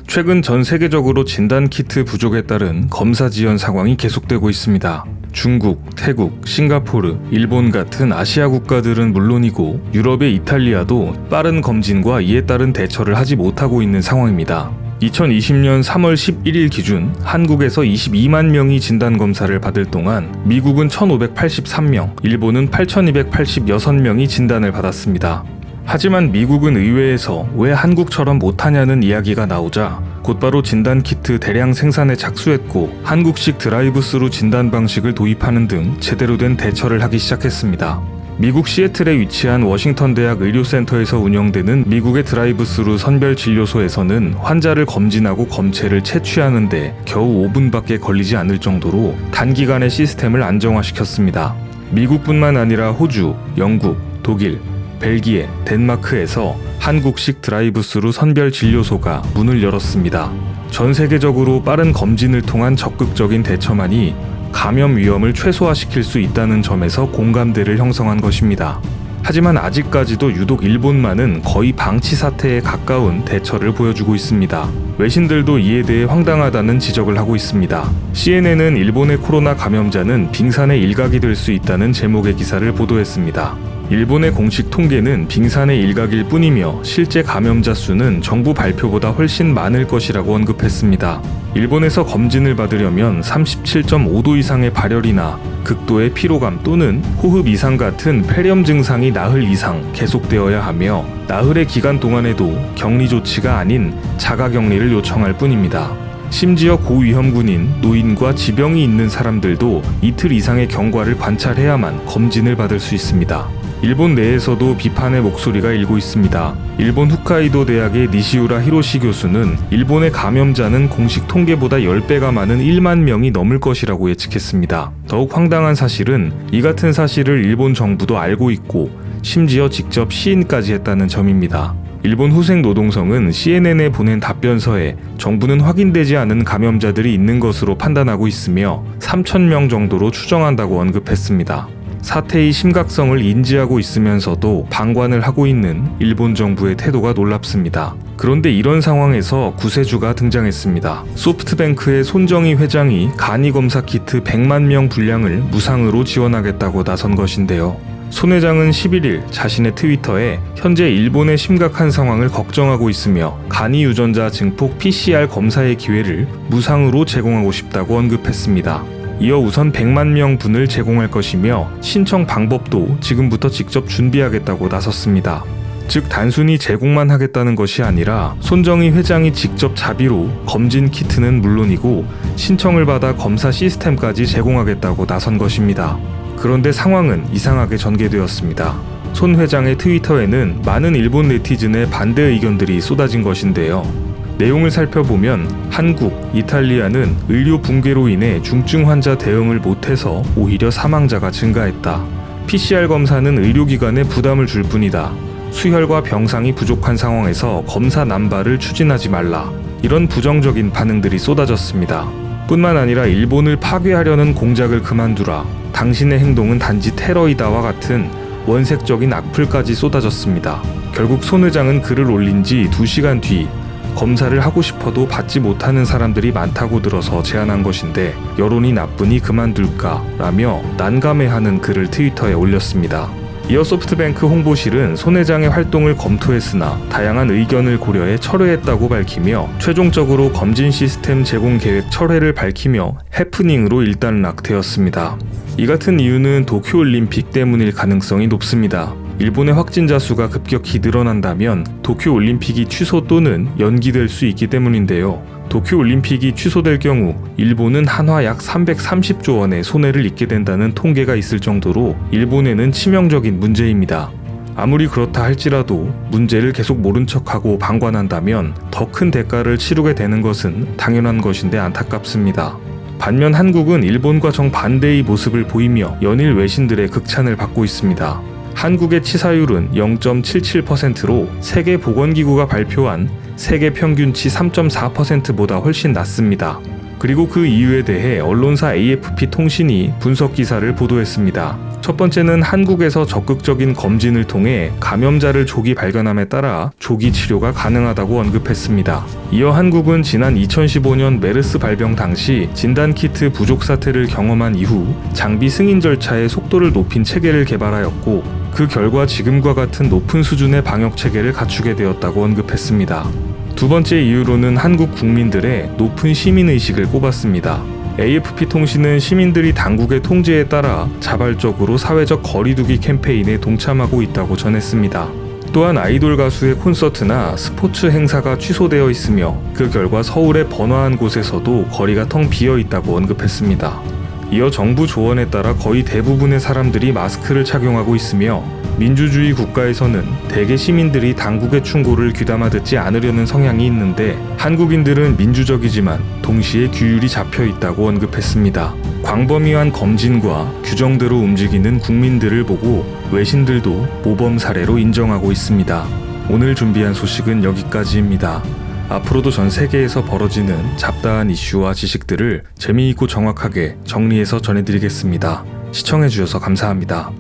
최근 전 세계적으로 진단키트 부족에 따른 검사 지연 상황이 계속되고 있습니다. 중국, 태국, 싱가포르, 일본 같은 아시아 국가들은 물론이고 유럽의 이탈리아도 빠른 검진과 이에 따른 대처를 하지 못하고 있는 상황입니다. 2020년 3월 11일 기준 한국에서 22만 명이 진단검사를 받을 동안 미국은 1,583명, 일본은 8,286명이 진단을 받았습니다. 하지만 미국은 의회에서 왜 한국처럼 못하냐는 이야기가 나오자 곧바로 진단키트 대량 생산에 착수했고 한국식 드라이브스루 진단 방식을 도입하는 등 제대로 된 대처를 하기 시작했습니다. 미국 시애틀에 위치한 워싱턴 대학 의료센터에서 운영되는 미국의 드라이브스루 선별진료소에서는 환자를 검진하고 검체를 채취하는데 겨우 5분밖에 걸리지 않을 정도로 단기간에 시스템을 안정화시켰습니다. 미국뿐만 아니라 호주, 영국, 독일, 벨기에, 덴마크에서 한국식 드라이브스루 선별진료소가 문을 열었습니다. 전 세계적으로 빠른 검진을 통한 적극적인 대처만이 감염 위험을 최소화시킬 수 있다는 점에서 공감대를 형성한 것입니다. 하지만 아직까지도 유독 일본만은 거의 방치 사태에 가까운 대처를 보여주고 있습니다. 외신들도 이에 대해 황당하다는 지적을 하고 있습니다. CNN은 일본의 코로나 감염자는 빙산의 일각이 될 수 있다는 제목의 기사를 보도했습니다. 일본의 공식 통계는 빙산의 일각일 뿐이며 실제 감염자 수는 정부 발표보다 훨씬 많을 것이라고 언급했습니다. 일본에서 검진을 받으려면 37.5도 이상의 발열이나 극도의 피로감 또는 호흡 이상 같은 폐렴 증상이 나흘 이상 계속되어야 하며 나흘의 기간 동안에도 격리 조치가 아닌 자가격리를 요청할 뿐입니다. 심지어 고위험군인 노인과 지병이 있는 사람들도 이틀 이상의 경과를 관찰해야만 검진을 받을 수 있습니다. 일본 내에서도 비판의 목소리가 일고 있습니다. 일본 홋카이도 대학의 니시우라 히로시 교수는 일본의 감염자는 공식 통계보다 10배가 많은 1만 명이 넘을 것이라고 예측했습니다. 더욱 황당한 사실은 이 같은 사실을 일본 정부도 알고 있고 심지어 직접 시인까지 했다는 점입니다. 일본 후생노동성은 CNN에 보낸 답변서에 정부는 확인되지 않은 감염자들이 있는 것으로 판단하고 있으며 3,000명 정도로 추정한다고 언급했습니다. 사태의 심각성을 인지하고 있으면서도 방관을 하고 있는 일본 정부의 태도가 놀랍습니다. 그런데 이런 상황에서 구세주가 등장했습니다. 소프트뱅크의 손정희 회장이 간이검사 키트 100만 명 분량을 무상으로 지원하겠다고 나선 것인데요. 손 회장은 11일 자신의 트위터에 현재 일본의 심각한 상황을 걱정하고 있으며 간이 유전자 증폭 PCR 검사의 기회를 무상으로 제공하고 싶다고 언급했습니다. 이어 우선 100만 명 분을 제공할 것이며 신청 방법도 지금부터 직접 준비하겠다고 나섰습니다. 즉 단순히 제공만 하겠다는 것이 아니라 손정희 회장이 직접 자비로 검진 키트는 물론이고 신청을 받아 검사 시스템까지 제공하겠다고 나선 것입니다. 그런데 상황은 이상하게 전개되었습니다. 손 회장의 트위터에는 많은 일본 네티즌의 반대 의견들이 쏟아진 것인데요. 내용을 살펴보면 한국, 이탈리아는 의료 붕괴로 인해 중증 환자 대응을 못해서 오히려 사망자가 증가했다. PCR 검사는 의료기관에 부담을 줄 뿐이다. 수혈과 병상이 부족한 상황에서 검사 남발을 추진하지 말라. 이런 부정적인 반응들이 쏟아졌습니다. 뿐만 아니라 일본을 파괴하려는 공작을 그만두라. 당신의 행동은 단지 테러이다와 같은 원색적인 악플까지 쏟아졌습니다. 결국 손 회장은 글을 올린 지 2시간 뒤 검사를 하고 싶어도 받지 못하는 사람들이 많다고 들어서 제안한 것인데 여론이 나쁘니 그만둘까? 라며 난감해하는 글을 트위터에 올렸습니다. 이어 소프트뱅크 홍보실은 손 회장의 활동을 검토했으나 다양한 의견을 고려해 철회했다고 밝히며 최종적으로 검진 시스템 제공 계획 철회를 밝히며 해프닝으로 일단락되었습니다. 이 같은 이유는 도쿄올림픽 때문일 가능성이 높습니다. 일본의 확진자 수가 급격히 늘어난다면 도쿄올림픽이 취소 또는 연기될 수 있기 때문인데요. 도쿄올림픽이 취소될 경우 일본은 한화 약 330조 원의 손해를 입게 된다는 통계가 있을 정도로 일본에는 치명적인 문제입니다. 아무리 그렇다 할지라도 문제를 계속 모른 척하고 방관한다면 더 큰 대가를 치르게 되는 것은 당연한 것인데 안타깝습니다. 반면 한국은 일본과 정반대의 모습을 보이며 연일 외신들의 극찬을 받고 있습니다. 한국의 치사율은 0.77%로 세계보건기구가 발표한 세계 평균치 3.4%보다 훨씬 낮습니다. 그리고 그 이유에 대해 언론사 AFP 통신이 분석 기사를 보도했습니다. 첫 번째는 한국에서 적극적인 검진을 통해 감염자를 조기 발견함에 따라 조기 치료가 가능하다고 언급했습니다. 이어 한국은 지난 2015년 메르스 발병 당시 진단키트 부족 사태를 경험한 이후 장비 승인 절차의 속도를 높인 체계를 개발하였고, 그 결과 지금과 같은 높은 수준의 방역 체계를 갖추게 되었다고 언급했습니다. 두 번째 이유로는 한국 국민들의 높은 시민의식을 꼽았습니다. AFP통신은 시민들이 당국의 통제에 따라 자발적으로 사회적 거리두기 캠페인에 동참하고 있다고 전했습니다. 또한 아이돌 가수의 콘서트나 스포츠 행사가 취소되어 있으며 그 결과 서울의 번화한 곳에서도 거리가 텅 비어 있다고 언급했습니다. 이어 정부 조언에 따라 거의 대부분의 사람들이 마스크를 착용하고 있으며, 민주주의 국가에서는 대개 시민들이 당국의 충고를 귀담아 듣지 않으려는 성향이 있는데 한국인들은 민주적이지만 동시에 규율이 잡혀 있다고 언급했습니다. 광범위한 검진과 규정대로 움직이는 국민들을 보고 외신들도 모범 사례로 인정하고 있습니다. 오늘 준비한 소식은 여기까지입니다. 앞으로도 전 세계에서 벌어지는 잡다한 이슈와 지식들을 재미있고 정확하게 정리해서 전해드리겠습니다. 시청해주셔서 감사합니다.